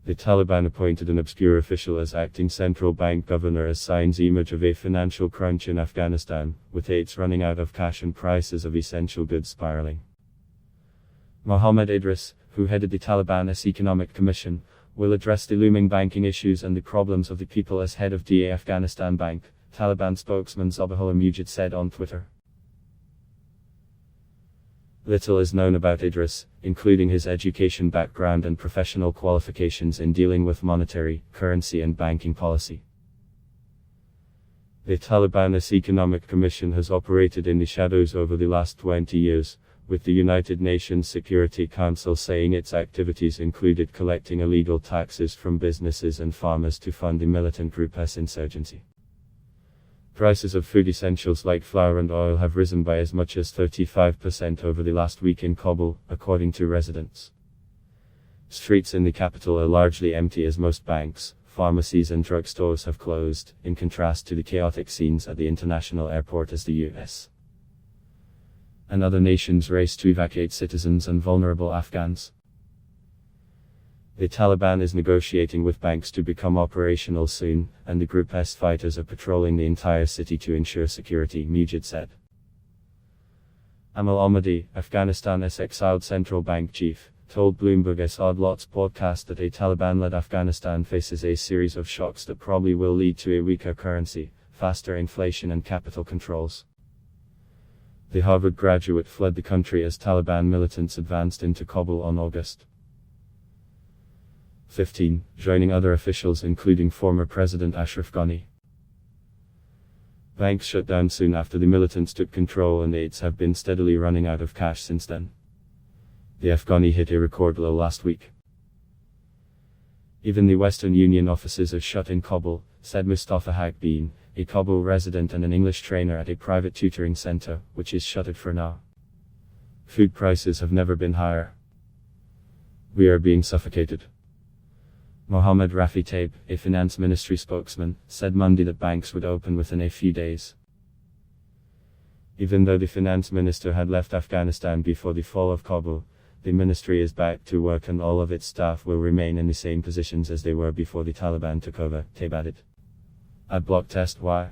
The Taliban appointed an obscure official as acting central bank governor as signs emerge of a financial crunch in Afghanistan, with aides running out of cash and prices of essential goods spiraling. Mohammed Idris, who headed the Taliban's Economic Commission, will address the looming banking issues and the problems of the people as head of the Afghanistan Bank, Taliban spokesman Zabihullah Mujahid said on Twitter. Little is known about Idris, including his education background and professional qualifications in dealing with monetary, currency and banking policy. The Taliban's Economic Commission has operated in the shadows over the last 20 years, with the United Nations Security Council saying its activities included collecting illegal taxes from businesses and farmers to fund the militant group's insurgency. Prices of food essentials like flour and oil have risen by as much as 35% over the last week in Kabul, according to residents. Streets in the capital are largely empty as most banks, pharmacies and drugstores have closed, in contrast to the chaotic scenes at the international airport as the US and other nations race to evacuate citizens and vulnerable Afghans. The Taliban is negotiating with banks to become operational soon, and the group's fighters are patrolling the entire city to ensure security, Mujahid said. Amal Ahmadi, Afghanistan's exiled central bank chief, told Bloomberg's Odd Lots podcast that a Taliban-led Afghanistan faces a series of shocks that probably will lead to a weaker currency, faster inflation and capital controls. The Harvard graduate fled the country as Taliban militants advanced into Kabul on August 15, joining other officials including former President Ashraf Ghani. Banks shut down soon after the militants took control and aides have been steadily running out of cash since then. The Afghani hit a record low last week. Even the Western Union offices are shut in Kabul, said Mustafa Hakbeen, a Kabul resident and an English trainer at a private tutoring center, which is shuttered for now. Food prices have never been higher. We are being suffocated. Mohammed Rafi Taib, a finance ministry spokesman, said Monday that banks would open within a few days. Even though the finance minister had left Afghanistan before the fall of Kabul, the ministry is back to work and all of its staff will remain in the same positions as they were before the Taliban took over, Taib added. Adblock test why?